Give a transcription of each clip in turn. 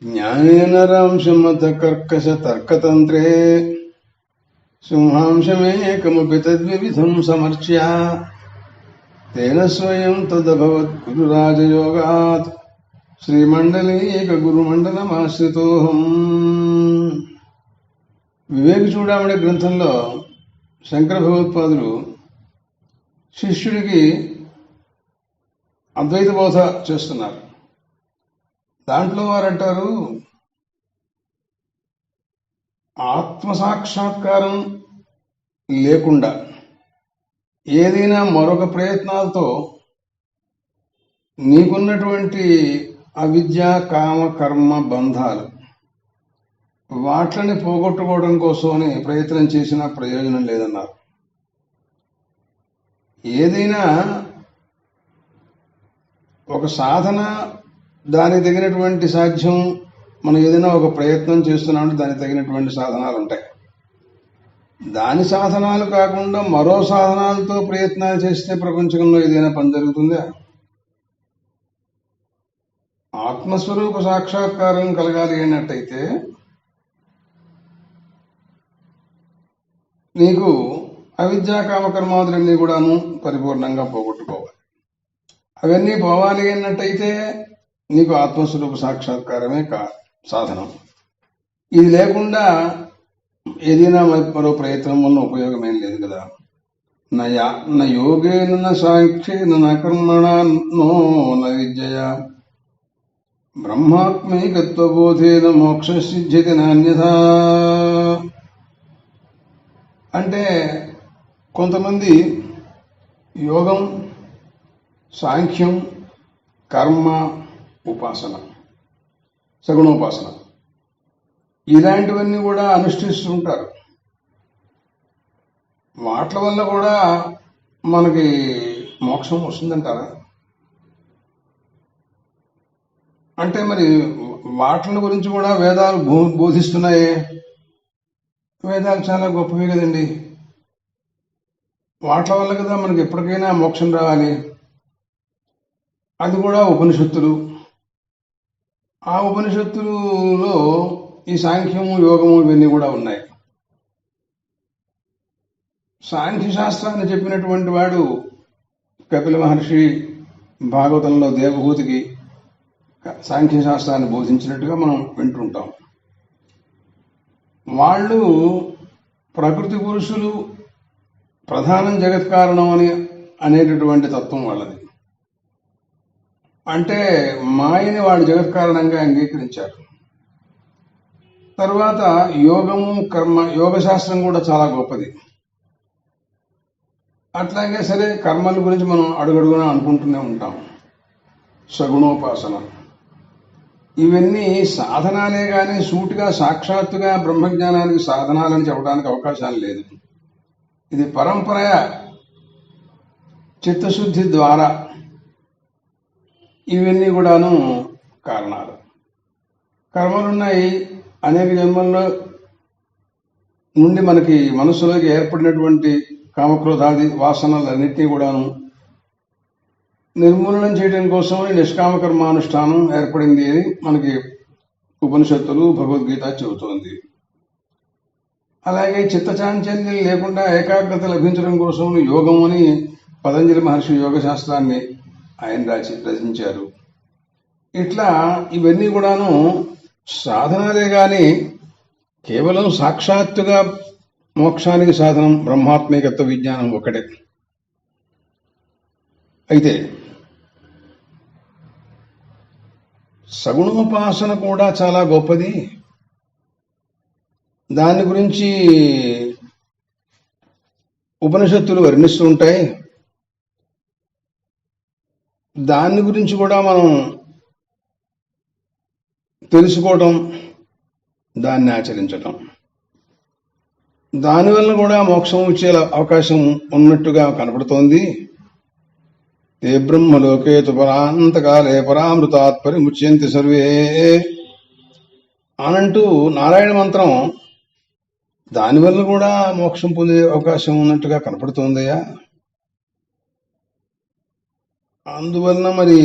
జ్ఞానేన రాంశమత కర్కశ తర్కతంత్రే సింహాంశమేకమపి తద్వివిధం సమర్చ్య తేన స్వయం తదభవత్ గురురాజయోగాత్ శ్రీమండలీక గురుమండలమాశ్రితోహం. వివేక చూడామణి గ్రంథంలో శంకర భగవత్పాదులు శిష్యుడికి అద్వైత బోధ చేస్తున్నారు. దాంట్లో వారంటారు, ఆత్మసాక్షాత్కారం లేకుండా ఏదైనా మరొక ప్రయత్నాలతో నీకున్నటువంటి అవిద్య, కామ, కర్మ బంధాలు వాట్లని పోగొట్టుకోవడం కోసమని ప్రయత్నం చేసినా ప్రయోజనం లేదన్నారు. ఏదైనా ఒక సాధన, దానికి తగినటువంటి సాధ్యం, మనం ఏదైనా ఒక ప్రయత్నం చేస్తున్నామంటే దానికి తగినటువంటి సాధనాలు ఉంటాయి. దాని సాధనాలు కాకుండా మరో సాధనాలతో ప్రయత్నాలు చేస్తే ప్రపంచంలో ఏదైనా పని జరుగుతుందా? ఆత్మస్వరూప సాక్షాత్కారం కలగాలి అన్నట్టయితే నీకు అవిద్యా కామకర్మాదులన్నీ కూడాను పరిపూర్ణంగా పోగొట్టుకోవాలి. అవన్నీ పోవాలి అన్నట్టయితే నీకు ఆత్మస్వరూప సాక్షాత్కారమే సాధనం. ఇది లేకుండా ఏదైనా మరో ప్రయత్నం వల్ల ఉపయోగం ఏం లేదు కదా. న యోగేన న సాంఖ్యేన న కర్మణా నో న విద్యయా బ్రహ్మాత్మైకత్వబోధేన మోక్ష సిద్ధ్యతి నాన్యథా. అంటే కొంతమంది యోగం, సాంఖ్యం, కర్మ, ఉపాసన, సగుణోపాసన ఇలాంటివన్నీ కూడా అనుష్ఠిస్తూ ఉంటారు. వాట్ల వల్ల కూడా మనకి మోక్షం వస్తుందంటారా? అంటే మరి వాట్ల గురించి కూడా వేదాలు బోధిస్తున్నాయే. వేదాలు చాలా గొప్పవి కదండి. వాట్ల వల్ల కదా మనకి ఎప్పటికైనా మోక్షం రావాలి. అది కూడా ఉపనిషత్తులు. ఆ ఉపనిషత్తులలో ఈ సాంఖ్యము, యోగము ఇవన్నీ కూడా ఉన్నాయి. సాంఖ్య శాస్త్రాన్ని చెప్పినటువంటి వాడు కపిల మహర్షి భాగవతంలో దేవహూతికి సాంఖ్య శాస్త్రాన్ని బోధించినట్టుగా మనం వింటుంటాం. వాళ్ళు ప్రకృతి పురుషులు ప్రధానం, జగత్ కారణం అనేటటువంటి తత్వం వాళ్ళది. అంటే మాయని వాళ్ళు జగత్ కారణంగా అంగీకరించారు. తర్వాత యోగము, కర్మ, యోగ శాస్త్రం కూడా చాలా గొప్పది. అట్లాగే సరే కర్మల గురించి మనం అడుగడుగునా అనుకుంటూనే ఉంటాం. సగుణోపాసన ఇవన్నీ సాధనాలే గాని సూటిగా సాక్షాత్తుగా బ్రహ్మజ్ఞానానికి సాధనాలని చెప్పడానికి అవకాశాలు లేదు. ఇది పరంపర చిత్తశుద్ధి ద్వారా ఇవన్నీ కూడాను కారణాలు. కర్మలున్నాయి. అనేక జన్మల్లో నుండి మనకి మనసులోకి ఏర్పడినటువంటి కామక్రోధాది వాసనలన్నింటినీ కూడాను నిర్మూలనం చేయడం కోసమని నిష్కామ కర్మానుష్ఠానం ఏర్పడింది అని మనకి ఉపనిషత్తులు, భగవద్గీత చెబుతోంది. అలాగే చిత్తచాంచల్యం లేకుండా ఏకాగ్రత లభించడం కోసం యోగం అని పతంజలి మహర్షి యోగ శాస్త్రాన్ని ఆయన రచించారు. ఇట్లా ఇవన్నీ కూడాను సాధనాలే గాని కేవలం సాక్షాత్తుగా మోక్షానికి సాధనం బ్రహ్మాత్మికత్వ విజ్ఞానం ఒకటే. అయితే సగుణోపాసన కూడా చాలా గొప్పది. దాని గురించి ఉపనిషత్తులు వర్ణిస్తూ ఉంటాయి. దాని గురించి కూడా మనం తెలుసుకోవటం, దాన్ని ఆచరించటం, దానివల్ల కూడా మోక్షం వచ్చే అవకాశం ఉన్నట్టుగా కనపడుతోంది. ఏ బ్రహ్మలోకే పరాంతకాలే పరామృతాత్ పరిముచ్యంతి సర్వే అనంటూ నారాయణ మంత్రం దానివల్ల కూడా మోక్షం పొందే అవకాశం ఉన్నట్టుగా కనపడుతోందయ్యా. అందువలన మరి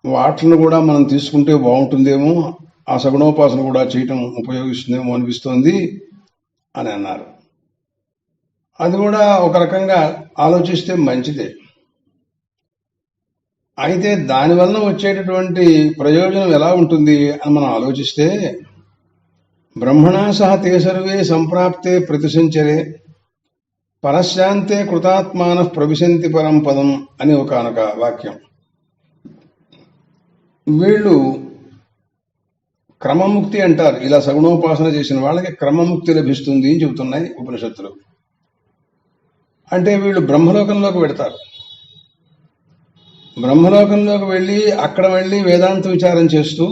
వాటిని కూడా మనం తీసుకుంటే బాగుంటుందేమో ఆ సగుణోపాసన కూడా చేయటం ఉపయోగిస్తుందేమో అనిపిస్తోంది అని అన్నారు. అది కూడా ఒక రకంగా ఆలోచిస్తే మంచిదే. అయితే దానివల్ల వచ్చేటటువంటి ప్రయోజనం ఎలా ఉంటుంది అని మనం ఆలోచిస్తే, బ్రహ్మణా సహ తే సర్వే సంప్రాప్తే ప్రతిసంచరే పరశాంతే కృతాత్మాన ప్రవిశంతి పరం పదం అని ఒకనొక వాక్యం. వీళ్ళు క్రమముక్తి అంటారు. ఇలా సగుణోపాసన చేసిన వాళ్ళకి క్రమముక్తి లభిస్తుంది అని చెబుతున్నాయి ఉపనిషత్తులు. అంటే వీళ్ళు బ్రహ్మలోకంలోకి పెడతారు. బ్రహ్మలోకంలోకి వెళ్ళి అక్కడ వెళ్ళి వేదాంత విచారం చేస్తూ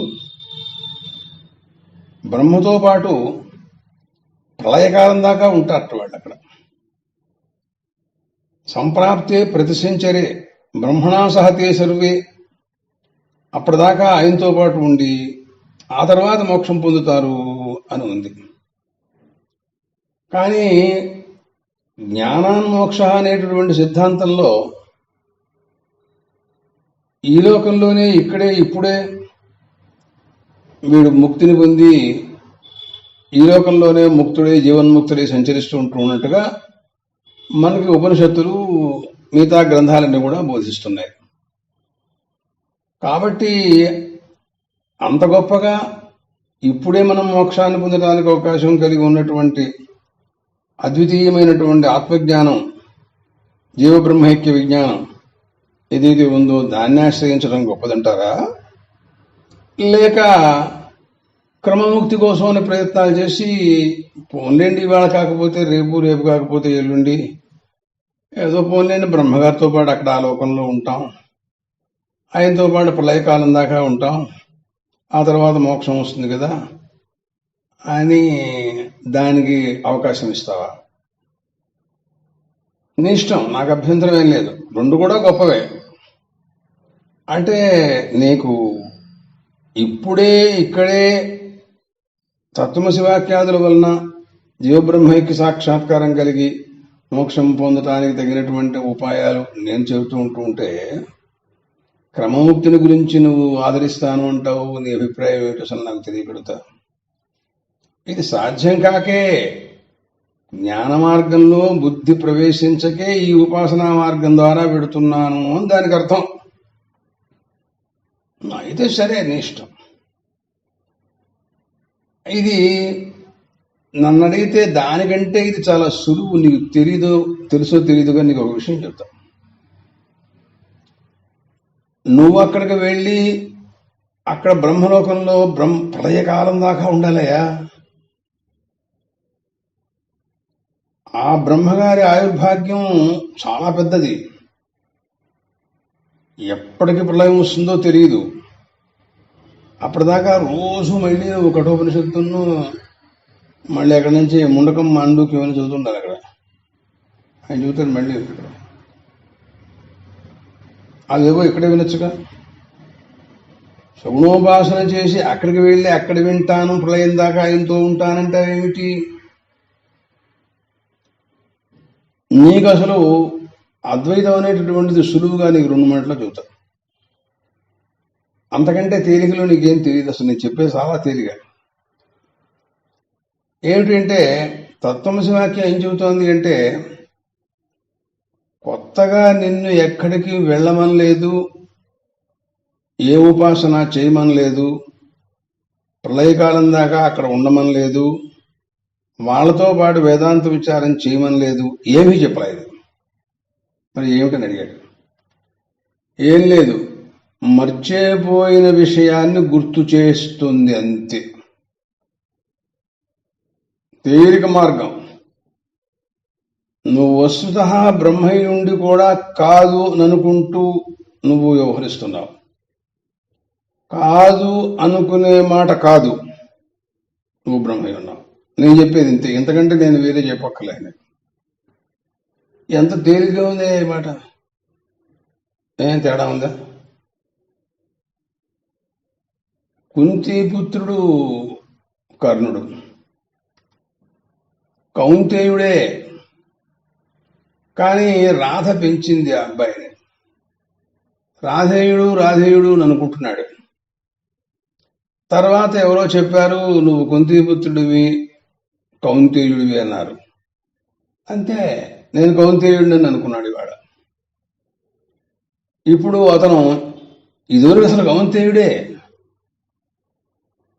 బ్రహ్మతో పాటు ప్రళయకాలం దాకా ఉంటారట వాళ్ళు అక్కడ. సంప్రాప్తే ప్రతిసంచరే బ్రహ్మణా సహతే సర్వే, అప్పటిదాకా ఆయనతో పాటు ఉండి ఆ తర్వాత మోక్షం పొందుతారు అని ఉంది. కానీ జ్ఞానాన్మోక్ష అనేటటువంటి సిద్ధాంతంలో ఈ లోకంలోనే ఇక్కడే ఇప్పుడే వీడు ముక్తిని పొంది ఈ లోకంలోనే ముక్తుడే జీవన్ముక్తుడే సంచరిస్తూ ఉన్నట్టుగా మనకి ఉపనిషత్తులు మిగతా గ్రంథాలన్నీ కూడా బోధిస్తున్నాయి. కాబట్టి అంత గొప్పగా ఇప్పుడే మనం మోక్షాన్ని పొందడానికి అవకాశం కలిగి ఉన్నటువంటి అద్వితీయమైనటువంటి ఆత్మజ్ఞానం, జీవబ్రహ్మైక్య విజ్ఞానం ఏదైతే ఉందో దాన్ని ఆశ్రయించడం గొప్పదంటారా, లేక క్రమముక్తి కోసమని ప్రయత్నాలు చేసి పోన్లేండి ఇవాళ కాకపోతే రేపు, రేపు కాకపోతే ఎల్లుండి ఏదో పోన్లేండి బ్రహ్మగారితో పాటు అక్కడ ఆ లోకంలో ఉంటాం, ఆయనతో పాటు ప్రళయకాలం దాకా ఉంటాం, ఆ తర్వాత మోక్షం వస్తుంది కదా అని దానికి అవకాశం ఇస్తావా? నీ ఇష్టం, నాకు అభ్యంతరం ఏం లేదు, రెండు కూడా గొప్పవే. అంటే నీకు ఇప్పుడే ఇక్కడే తత్వమసి వాక్యాదుల వలన జీవబ్రహ్మైక్య సాక్షాత్కారం కలిగి మోక్షం పొందటానికి తగినటువంటి ఉపాయాలు నేను చెబుతూ ఉంటే క్రమముక్తిని గురించి నువ్వు ఆదరిస్తాను అంటావు. నీ అభిప్రాయం ఏమిటి అసలు నాకు తెలియపెడతా. ఇది సాధ్యం కాకే, జ్ఞాన మార్గంలో బుద్ధి ప్రవేశించకే ఈ ఉపాసనా మార్గం ద్వారా పెడుతున్నాను అని దానికి అర్థం. అయితే సరే, నీ ఇష్టం. ఇది నన్ను అడిగితే దానికంటే ఇది చాలా సులువు. నీకు తెలుసో తెలీదుగా నీకు ఒక విషయం చెప్తా. నువ్వు అక్కడికి వెళ్ళి అక్కడ బ్రహ్మలోకంలో ప్రళయకాలం దాకా ఉండాలయా. ఆ బ్రహ్మగారి ఆయుర్భాగ్యం చాలా పెద్దది. ఎప్పటికి ప్రళయం వస్తుందో తెలియదు. అప్పటిదాకా రోజు మళ్ళీ నువ్వు కఠోపనిషత్తును మళ్ళీ అక్కడి నుంచి ముండకం మాండూక్యం అని చదువుతుండాలి. అక్కడ ఆయన చదువుతాడు. మళ్ళీ ఇక్కడ అదేవో ఇక్కడే వినొచ్చుగా. సగుణోపాసన చేసి అక్కడికి వెళ్ళి అక్కడ వింటాను, ప్రళయం దాకా ఆయనతో ఉంటానంటే ఏమిటి? నీకు అసలు అద్వైతం అనేటటువంటిది సులువుగా నీకు 2 మాటలు చెబుతా. అంతకంటే తేలికలో నీకేం తెలియదు. అసలు నేను చెప్పే చాలా తేలిక. ఏమిటంటే తత్వమసి వాక్యం ఏం చెబుతోంది అంటే, కొత్తగా నిన్ను ఎక్కడికి వెళ్ళమనలేదు, ఏ ఉపాసన చేయమనలేదు, ప్రళయకాలం దాకా అక్కడ ఉండమనలేదు, వాళ్ళతో పాటు వేదాంత విచారం చేయమనలేదు, ఏమీ చెప్పలేదు. మరి ఏమిటని అడిగాడు. ఏం లేదు, మర్చిపోయిన విషయాన్ని గుర్తు చేస్తుంది అంతే. తేలిక మార్గం. నువ్వు వస్తుతః బ్రహ్మయుండి కూడా కాదు అనుకుంటూ నువ్వు వ్యవహరిస్తున్నావు. కాదు అనుకునే మాట కాదు, నువ్వు బ్రహ్మయ్య ఉన్నావు. నేను చెప్పేది ఇంతే, ఇంతకంటే నేను వేరే చెప్పక్కర్లేదు. ఎంత తేలిగ్గా ఉంది ఈ మాట. ఏం తేడా ఉందా? కుంతీపుత్రుడు కర్ణుడు, కౌంతేయుడే. కానీ రాధ పెంచింది ఆ అబ్బాయిని. రాధేయుడు రాధేయుడు అని అనుకుంటున్నాడు. తర్వాత ఎవరో చెప్పారు, నువ్వు కుంతిపుత్రుడివి, కౌంతేయుడివి అన్నారు. అంతే, నేను కౌంతేయుడిని అనుకున్నాడు ఇవాడ. ఇప్పుడు అతను ఇదివరకు అసలు కౌంతేయుడే.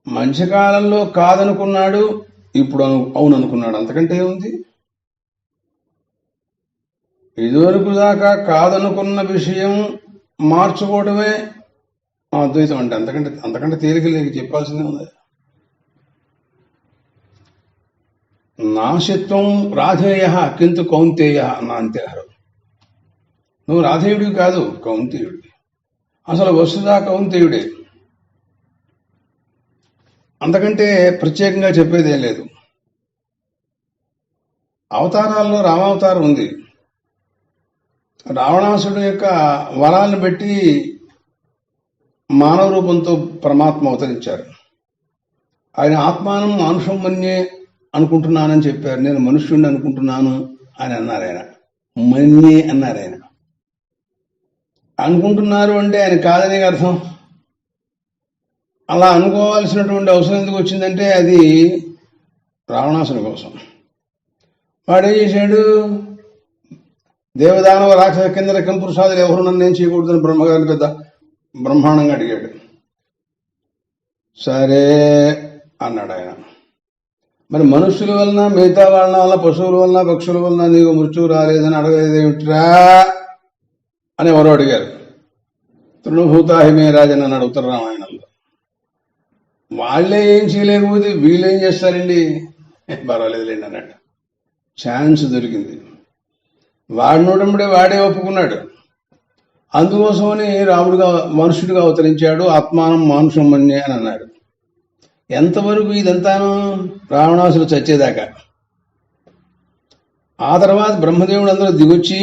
మంచి కాలంలో కాదనుకున్నాడు, ఇప్పుడు అవును అనుకున్నాడు. అంతకంటే ఏముంది? ఇదివరకు దాకా కాదనుకున్న విషయం మార్చుకోవడమే అద్వైతం అంటే. అంతకంటే తేలిక లేక చెప్పాల్సిందే ఉంది. నాశిత్వం రాధేయ కింద కౌంతేయ అన్న అంతేహారు. నువ్వు రాధేయుడివి కాదు, కౌంతేయుడివి. అసలు వస్తుదా కౌంతేయుడే. అంతకంటే ప్రత్యేకంగా చెప్పేదేం లేదు. అవతారాల్లో రామావతారం ఉంది. రావణాసుడు యొక్క వరాలను బట్టి మానవ రూపంతో పరమాత్మ అవతరించారు. ఆయన ఆత్మానం మానుషం మన్యే అనుకుంటున్నానని చెప్పారు. నేను మనుష్యుడిని అనుకుంటున్నాను అని అన్నారు ఆయన. మన్యే అన్నారు ఆయన. అనుకుంటున్నారు అంటే ఆయన కాదనే అర్థం. అలా అనుకోవాల్సినటువంటి అవసరం ఎందుకు వచ్చిందంటే అది రావణాసుని కోసం. వాడేం చేశాడు? దేవదానవ రాక్షస కింద కింపురుషాదులు ఎవరు నన్ను ఏం చేయకూడదని బ్రహ్మగారిని పెద్ద బ్రహ్మాండంగా అడిగాడు. సరే అన్నాడు ఆయన. మరి మనుషుల వలన, మిగతా వాళ్ళ వల్ల, పశువుల వలన, పక్షుల వలన నీకు మృత్యువు రాలేదని అడగలేదేమిట్రా అని ఎవరో అడిగారు. తృణభూతాహిమే రాజన్ అన్నాడు ఉత్తర రామాయణంలో. వాళ్ళే ఏం చేయలేకపోతే వీళ్ళేం చేస్తారండి? పర్వాలేదులేండి అన్నట్టు ఛాన్స్ దొరికింది. వాడి నోటంబడే వాడే ఒప్పుకున్నాడు. అందుకోసమని రాముడుగా మనుషుడిగా అవతరించాడు. ఆత్మానం మానుషం మన్యే అని అన్నాడు. ఎంతవరకు ఇదంతాను? రావణాసుడు చచ్చేదాకా. ఆ తర్వాత బ్రహ్మదేవుడు అందరూ దిగొచ్చి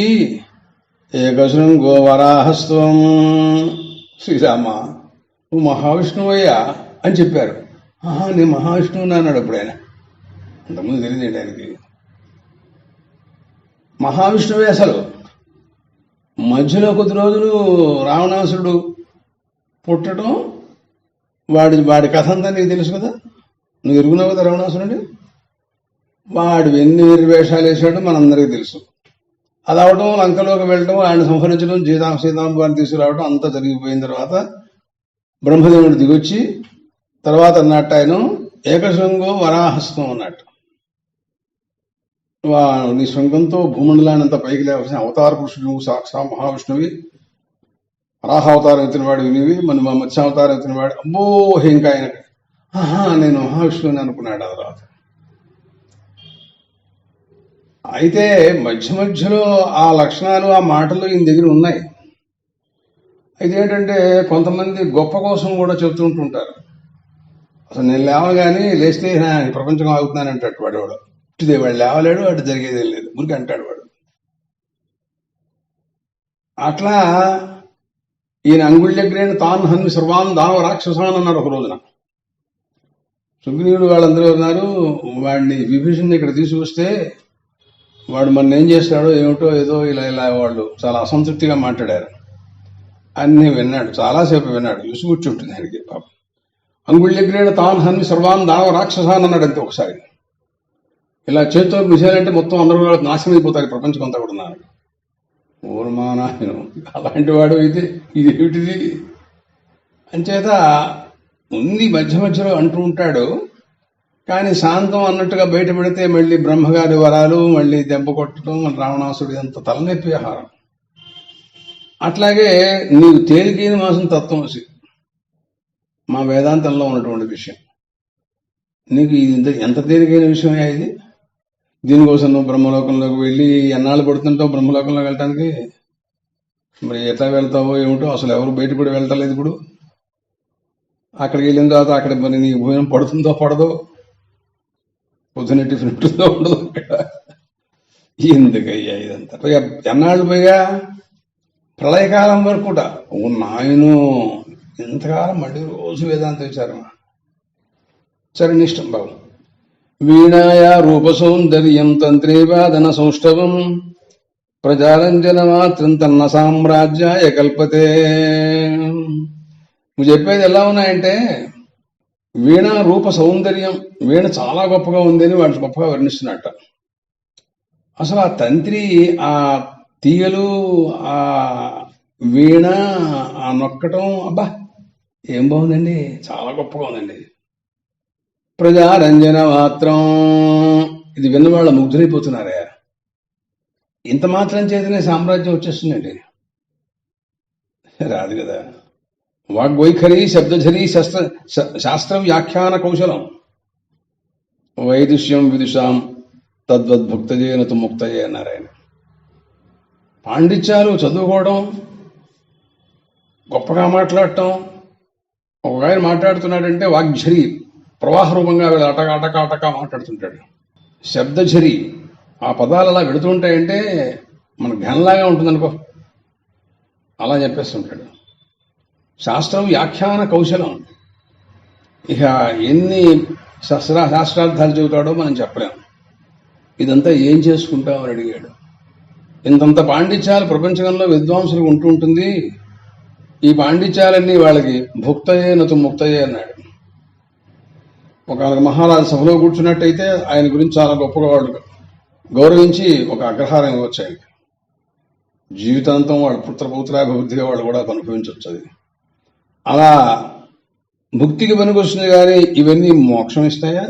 ఏకశృం గోవరాహస్వం శ్రీరామ నువ్వు మహావిష్ణువయ్యా అని చెప్పారు. నేను మహావిష్ణువుని అన్నాడు అప్పుడు ఆయన. అంతకుముందు తెలియదు ఆయనకి. మహావిష్ణువే అసలు. మధ్యలో కొద్ది రోజులు రావణాసురుడు పుట్టడం, వాడి కథ అంతా నీకు తెలుసు కదా, నువ్వు ఎరుగున్నావు కదా రావణాసురుడు. వాడు ఎన్ని వేషాలు వేసాడో మనందరికీ తెలుసు. అది అవడం, లంకలోకి వెళ్ళడం, ఆయన సంహరించడం, సీతాంబాన్ని తీసుకురావడం అంతా జరిగిపోయిన తర్వాత బ్రహ్మదేవుడు దిగొచ్చి తర్వాత అన్నట్టు ఆయన ఏకశృంగో వరాహస్తం అన్నట్టు. నీ శృంగంతో భూమండలాన్ని అంతా పైకి లేవలసిన అవతార పురుషుడు సాక్షా మహావిష్ణువి. వరాహ అవతారం ఎత్తిన వాడు వినివి, మన మత్స్యావతారం ఎత్తిన వాడు. అబ్బో ఇంకా ఆయన నేను మహావిష్ణువుని అనుకున్నాడు. ఆ తర్వాత అయితే మధ్యలో ఆ లక్షణాలు, ఆ మాటలు ఈయన దగ్గర ఉన్నాయి. అయితే ఏంటంటే కొంతమంది గొప్ప కోసం కూడా చెబుతుంటుంటారు. అసలు నేను లేవగానే లేస్తే ప్రపంచం ఆగుతున్నానంటాడు వాడు. ఇదే వాడు లేవలేడు, అటు జరిగేదేం లేదు, ఊరికి అంటాడు వాడు. అట్లా ఈయన అంగుళ్యగ్రేణ తాను హన్మి సర్వాన్ దానవ రాక్షసాన్ అన్నాడు ఒక రోజున. సుగ్రీవుడు వాళ్ళందరూ ఉన్నారు. వాడిని విభీషణ్ని ఇక్కడ తీసుకొస్తే వాడు మన ఏం చేస్తాడో ఏమిటో ఏదో ఇలా వాళ్ళు చాలా అసంతృప్తిగా మాట్లాడారు. అన్ని విన్నాడు, చాలాసేపు విన్నాడు. విసుగుచ్చుంటుంది ఆయనకి పాపం. అంగుళ్యగ్రేణ తాను హన్మి సర్వాన్ దానవ రాక్షసాన్ అన్నాడు అంతే ఒకసారి. ఇలా చేతితో మిసేలంటే మొత్తం అందరూ నాశనం అయిపోతారు, ప్రపంచం అంతా కూడా ఉన్నారు. ఊర్మానాయను అలాంటి వాడు అయితే ఇది ఏమిటిది అంచేత ఉంది. మధ్యలో అంటూ ఉంటాడు. కానీ శాంతం అన్నట్టుగా బయట పెడితే మళ్ళీ బ్రహ్మగారి వరాలు, మళ్ళీ దెబ్బ కొట్టడం, రావణాసుడు ఎంత తలనొప్పి ఆహారం. అట్లాగే నీకు తేలికైన మాసం తత్వమసి మా వేదాంతంలో ఉన్నటువంటి విషయం. నీకు ఇది ఎంత తేలికైన విషయమే ఇది. దీనికోసం నువ్వు బ్రహ్మలోకంలోకి వెళ్ళి ఎన్నాళ్ళు పడుతుంటావు బ్రహ్మలోకంలోకి వెళ్ళటానికి? మరి ఎట్లా వెళ్తావో ఏమిటో, అసలు ఎవరు బయట కూడా వెళ్ళటలేదు. ఇప్పుడు అక్కడికి వెళ్ళిన తర్వాత అక్కడ మరి నీ భోజనం పడుతుందో పడదో, పొద్దున్న టిఫిన్ ఉంటుందో ఉండదో అక్కడ. ఎందుకయ్యా ఇదంతా? ఎన్నాళ్ళు పోయా ప్రళయకాలం వరకు కూడా నాయను ఇంతకాలం మళ్ళీ రోజు వేదాంత విచారం. సరే నీ ఇష్టం బాబు. వీణాయా రూపసౌందర్యం తంత్రేవాదన సౌష్ఠవం ప్రజారంజన మాత్రం తన్న సామ్రాజ్యాయ కల్పతే. నువ్వు చెప్పేది ఎలా ఉన్నాయంటే వీణ రూప సౌందర్యం, వీణ చాలా గొప్పగా ఉంది అని వాళ్ళు గొప్పగా వర్ణిస్తున్నట్ట. అసలు ఆ తంత్రి, ఆ తీగలు, ఆ వీణ, ఆ నొక్కటం, అబ్బా ఏం బాగుందండి, చాలా గొప్పగా ఉందండి. ప్రజారంజన మాత్రం, ఇది విన్న వాళ్ళ ముగ్ధులైపోతున్నారే. ఇంత మాత్రం చేతనే సామ్రాజ్యం వచ్చేస్తుందండి, రాదు కదా. వాగ్వైఖరి, శబ్దఝరి, శాస్త్ర వ్యాఖ్యాన కౌశలం, వైదుష్యం విదుషాం తద్వద్భుక్తజేనతు ముక్తయే అన్నారు ఆయన. పాండిత్యాలు, చదువుకోవడం, గొప్పగా మాట్లాడటం. ఒక ఆయన మాట్లాడుతున్నాడంటే వాగ్ఝరి, ప్రవాహ రూపంగా వీళ్ళు అటక మాట్లాడుతుంటాడు. శబ్దఝరి, ఆ పదాలు అలా వెళుతుంటాయంటే మన ఘనంలాగా ఉంటుందనుకో, అలా చెప్పేస్తుంటాడు. శాస్త్రం వ్యాఖ్యాన కౌశలం, ఇక ఎన్ని శాస్త్రార్థాలు చెబుతాడో మనం చెప్పలేం. ఇదంతా ఏం చేసుకుంటామని అడిగాడు. ఇంతంత పాండిత్యాలు ప్రపంచంలో విద్వాంసులకు ఉంటూ ఉంటుంది, ఈ పాండిత్యాలన్నీ వాళ్ళకి భుక్తయే నతు ముక్తయే అన్నాడు. ఒక మహారాజు సభలో కూర్చున్నట్టయితే ఆయన గురించి చాలా గొప్పగా వాళ్ళు గౌరవించి ఒక అగ్రహారం ఇవ్వచ్చు ఆయనకి. జీవితాంతం వాళ్ళ పుత్రపౌత్రాభివృద్ధిగా వాళ్ళు కూడా అనుభవించవచ్చు. అది అలా భుక్తికి పనికొస్తుంది. కానీ ఇవన్నీ మోక్షం ఇస్తాయా?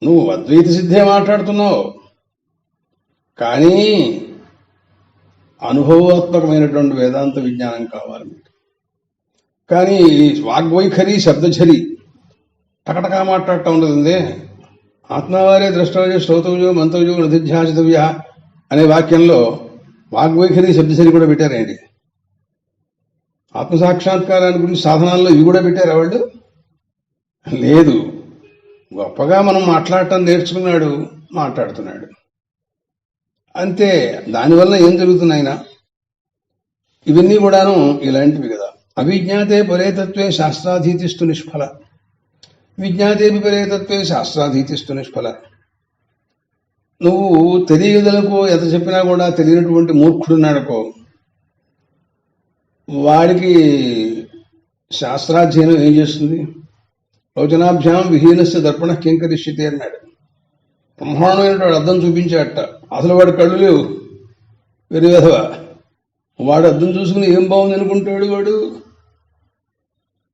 నువ్వు అద్వైత సిద్ధే మాట్లాడుతున్నావు, కానీ అనుభవాత్మకమైనటువంటి వేదాంత విజ్ఞానం కావాలి మీకు. కానీ వాగ్వైఖరి, శబ్దఝరి, టకటకా మాట్లాడటం ఉండదు. ఆత్మవారే ద్రష్టవ్య, శ్రోతవ్యో, మంతవ్యో, నిధిధ్యాసితవ్య అనే వాక్యంలో వాగ్వైఖరి, శబ్దఝరి కూడా పెట్టారేంటి? ఆత్మసాక్షాత్కారాన్ని గురించి సాధనాల్లో ఇవి కూడా పెట్టారా వాళ్ళు? లేదు. గొప్పగా మనం మాట్లాడటం నేర్చుకున్నాడు, మాట్లాడుతున్నాడు అంతే. దానివల్ల ఏం జరుగుతున్నాయినా ఇవన్నీ కూడాను ఇలాంటివి కదా. అవిజ్ఞాతే పరేతత్వే శాస్త్రాధీతిస్తు నిష్ఫల, విజ్ఞాతే విపరేతత్వే శాస్త్రాధీతిస్తు నిష్ఫల. నువ్వు తెలియదలకు ఎంత చెప్పినా కూడా తెలియనటువంటి మూర్ఖుడున్నాడకో, వాడికి శాస్త్రాధ్యయనం ఏం చేస్తుంది? లోచనాభ్యాం విహీనస్య దర్పణ కింకరిష్యతే అన్నాడు. బ్రహ్మాండమైనటువంటి అద్దం చూపించాడట, అసలు వాడి కళ్ళు లేవు, వెరువేధవ. వాడు అద్దం చూసుకుని ఏం బాగుంది అనుకుంటాడు వాడు.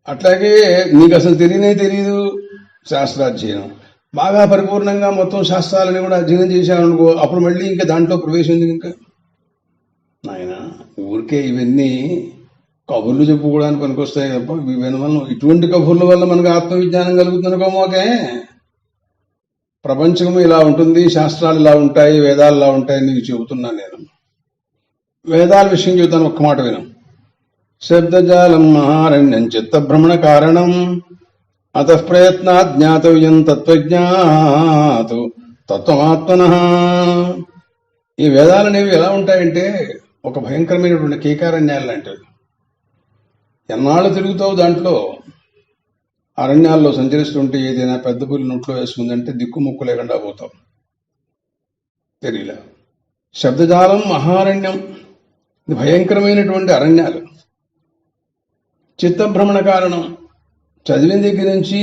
అట్లాగే నీకు అసలు తెలియదు శాస్త్రాధ్యయనం. బాగా పరిపూర్ణంగా మొత్తం శాస్త్రాలని కూడా అధ్యయనం చేశాననుకో, అప్పుడు మళ్ళీ ఇంకా దాంట్లో ప్రవేశం ఎందుకు? ఇంకా నాయన ఊరికే ఇవన్నీ కబుర్లు చెప్పుకోవడానికి పనికొస్తాయి తప్ప వల్ల ఇటువంటి కబుర్ల వల్ల మనకు ఆత్మవిజ్ఞానం కలుగుతుందనుకోమోకే. ప్రపంచం ఇలా ఉంటుంది, శాస్త్రాలు ఇలా ఉంటాయి, వేదాలు ఇలా ఉంటాయని నీకు చెబుతున్నాను నేను. వేదాల విషయం చెబుతాను, ఒక్క మాట వినం. శబ్దజాలం మహారణ్యం చిత్తభ్రమణ కారణం అతః ప్రయత్నాత్ జ్ఞాతవ్యం తత్వజ్ఞాతు తత్వమాత్మనః. ఈ వేదాలనేవి ఎలా ఉంటాయంటే ఒక భయంకరమైనటువంటి కీకారణ్యాలు లాంటివి. ఎన్నాళ్ళు తిరుగుతావు దాంట్లో, అరణ్యాల్లో సంచరిస్తుంటే ఏదైనా పెద్ద పులి నోట్లో వేసుకుందంటే దిక్కుముక్కు లేకుండా పోతావు, తెలియలే. శబ్దజాలం మహారణ్యం, ఇది భయంకరమైనటువంటి అరణ్యాలు. చిత్తభ్రమణ కారణం, చదివిన దగ్గర నుంచి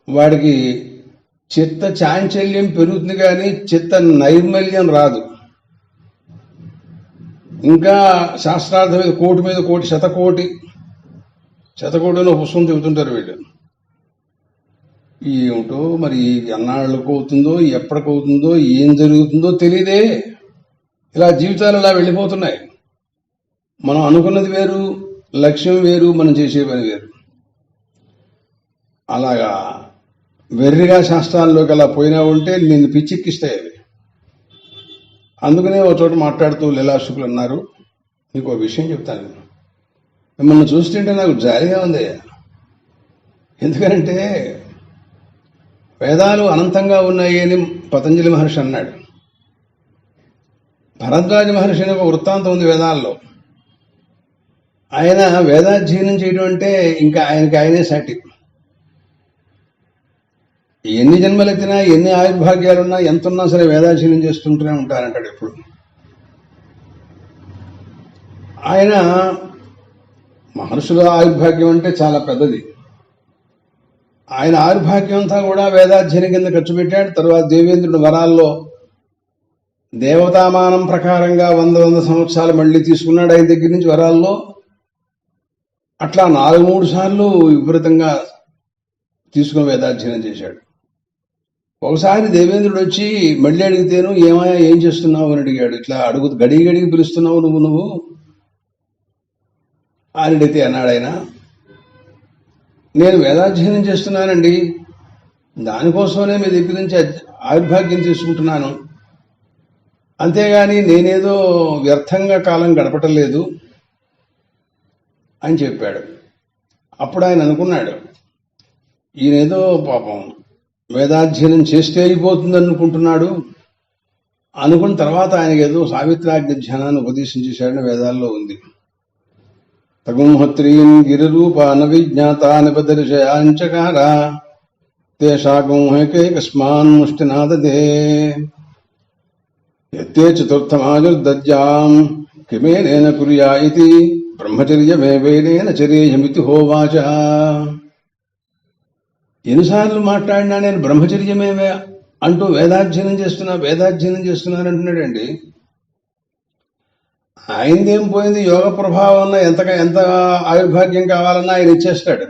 వాడికి చిత్త చాంచల్యం పెరుగుతుంది కానీ చిత్త నైర్మల్యం రాదు. ఇంకా శాస్త్రార్థం మీద కోటి శతకోటి అని పుస్తకం చెబుతుంటారు వీళ్ళు. ఏమిటో మరి ఎన్నాళ్ళకు అవుతుందో, ఎప్పటికవుతుందో, ఏం జరుగుతుందో తెలియదే. ఇలా జీవితాలు ఇలా వెళ్ళిపోతున్నాయి. మనం అనుకున్నది వేరు, లక్ష్యం వేరు, మనం చేసే పని వేరు. అలాగా వెర్రిగా శాస్త్రాల్లోకి అలా పోయినా ఉంటే నిన్ను పిచ్చెక్కిస్తాయి అవి. అందుకనే ఒక చోట మాట్లాడుతూ లీలాశుకులు అన్నారు, మీకు ఒక విషయం చెప్తాను. మిమ్మల్ని చూస్తుంటే నాకు జాలిగా ఉంది. ఎందుకంటే వేదాలు అనంతంగా ఉన్నాయి అని పతంజలి మహర్షి అన్నాడు. భరద్వాజ మహర్షి అని ఒక వృత్తాంతం ఉంది వేదాల్లో. ఆయన వేదాధ్యయనం చేయడం అంటే ఇంకా ఆయనే సాటి. ఎన్ని జన్మలెత్తినా, ఎన్ని ఆయుర్భాగ్యాలున్నా, ఎంతున్నా సరే వేదాధ్యయనం చేస్తుంటూనే ఉంటారంటాడు ఎప్పుడు. ఆయన మహర్షుల ఆయుర్భాగ్యం అంటే చాలా పెద్దది. ఆయన ఆయుర్భాగ్యం అంతా కూడా వేదాధ్యయనం కింద ఖర్చు పెట్టాడు. తర్వాత దేవేంద్రుడు వరాల్లో దేవతామానం ప్రకారంగా 100 సంవత్సరాలు మళ్ళీ తీసుకున్నాడు ఆయన దగ్గర నుంచి వరాల్లో. అట్లా 4-3 సార్లు విపరీతంగా తీసుకుని వేదాధ్యయనం చేశాడు. ఒకసారి దేవేంద్రుడు వచ్చి మళ్ళీ అడిగితేను, ఏమయ్యా ఏం చేస్తున్నావు అని అడిగాడు. ఇట్లా గడిగి పిలుస్తున్నావు నువ్వు అని అడిగితే అన్నాడు ఆయన, నేను వేదాధ్యయనం చేస్తున్నానండి, దానికోసమే మీ దగ్గర నుంచి ఆయుర్భాగ్యం తీసుకుంటున్నాను, అంతేగాని నేనేదో వ్యర్థంగా కాలం గడపటం లేదు అని చెప్పాడు. అప్పుడు ఆయన అనుకున్నాడు, ఈయనేదో పాపం వేదాధ్యయనం చేస్తే అయిపోతుంది అనుకుంటున్నాడు. అనుకున్న తర్వాత ఆయనకి ఏదో సావిత్రాగ్ని ధ్యానాన్ని ఉపదేశం చేశాడని వేదాల్లో ఉంది. తగుంహత్రీన్ గిరిరూపాన విజ్ఞాతా నిపదర్శయాంచకార తేషాగుంహైకైకస్మాన్ ముష్టినాదదే యత్తే చతుర్థమాయుర్దజ్జాం కిమేనేన కుర్యా ఇతి బ్రహ్మచర్యమేవేనేన చర్యేయమితి హోవాచ. ఎన్నిసార్లు మాట్లాడినా నేను బ్రహ్మచర్యమేవే అంటూ వేదాధ్యయనం చేస్తున్నానంటున్నాడండి. ఆయనదేం పోయింది, యోగ ప్రభావం ఎంత ఆయుర్భాగ్యం కావాలన్నా ఆయన ఇచ్చేస్తాడు.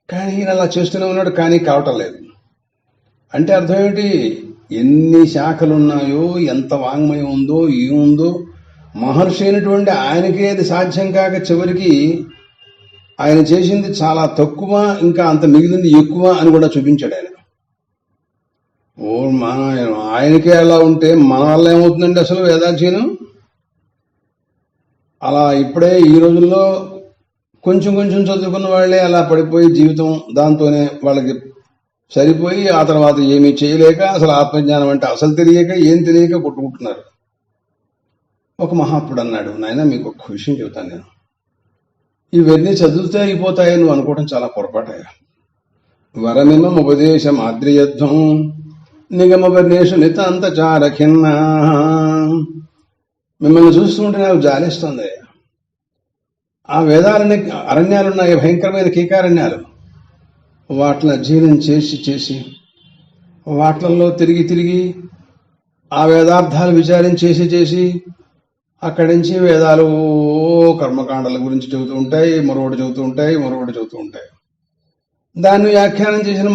కానీ ఈయన అలా చేస్తూనే ఉన్నాడు, కానీ కావటం లేదు. అంటే అర్థం ఏమిటి, ఎన్ని శాఖలున్నాయో, ఎంత వాంగ్మయం ఉందో, ఏముందో, మహర్షి అయినటువంటి ఆయనకే అది సాధ్యం కాక చివరికి ఆయన చేసింది చాలా తక్కువ, ఇంకా అంత మిగిలింది ఎక్కువ అని కూడా చూపించాడు ఆయన. ఆయనకే అలా ఉంటే మన వల్ల ఏమవుతుందండి అసలు వేదాధ్యయనం? అలా ఇప్పుడే ఈ రోజుల్లో కొంచెం చదువుకున్న వాళ్ళే అలా పడిపోయి జీవితం దాంతోనే వాళ్ళకి సరిపోయి ఆ తర్వాత ఏమీ చేయలేక, అసలు ఆత్మజ్ఞానం అంటే అసలు తెలియక, ఏం తెలియక కొట్టుకుంటున్నారు. ఒక మహాత్ముడు అన్నాడు, నాయన మీకు ఒక విషయం చెబుతాను, నేను ఇవన్నీ చదివితే అయిపోతాయని నువ్వు అనుకోవడం చాలా పొరపాటయ్యా. వరమిమం ఉపదేశం ఆద్రియధ్వం నిగమవర్ణేషు నితాంతచారఖిన్నా. మిమ్మల్ని చూస్తుంటే నాకు జాలిస్తుంది. ఆ వేదాలని అరణ్యాలున్నాయి, భయంకరమైన కీకారణ్యాలు, వాటిని అధ్యయనం చేసి వాటిల్లో తిరిగి ఆ వేదార్థాలు విచారించి అక్కడి నుంచి వేదాలు కర్మకాండల గురించి చెబుతూ ఉంటాయి, మరొకటి చెబుతూ ఉంటాయి. దాన్ని వ్యాఖ్యానం చేసిన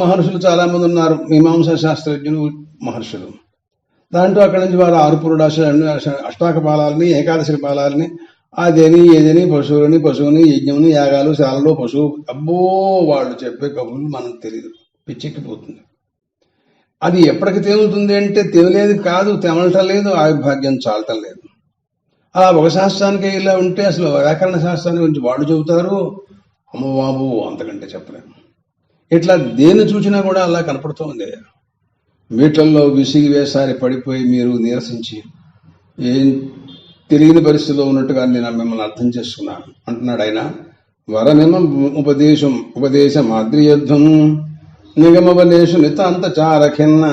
మహర్షులు చాలా మంది ఉన్నారు, మీమాంసా శాస్త్రజ్ఞులు మహర్షులు. దాంట్లో అక్కడి నుంచి వారు 6 పురుడాశాలని, అష్టాక పాలాలని, ఏకాదశి పాలాలని, అదేని ఏదని, పశువుని యజ్ఞముని, యాగాలు, శాలలో పశువు, అబ్బో వాళ్ళు చెప్పే కబుర్లు మనకు తెలియదు, పిచ్చెక్కిపోతుంది. అది ఎప్పటికి తేలుతుంది అంటే తేలేదు కాదు, తెమలటం లేదు, ఆయుర్భాగ్యం చాలటం లేదు. అలా ఒక శాస్త్రానికి ఇలా ఉంటే అసలు వ్యాకరణ శాస్త్రాన్ని గురించి వాళ్ళు చెబుతారు, అమ్మబాబు అంతకంటే చెప్పలేము. ఇట్లా దేన్ని చూసినా కూడా అలా కనపడుతోంది. వీటిల్లో విసిగి వేసారి పడిపోయి మీరు నీరసించి ఏం తెలియని పరిస్థితిలో ఉన్నట్టుగా నేను మిమ్మల్ని అర్థం చేసుకున్నాను అంటున్నాడు ఆయన. వరమిమం ఉపదేశం ఆద్రియధ్వం నిగమవనేషు నితాంతచారఖిన్నా.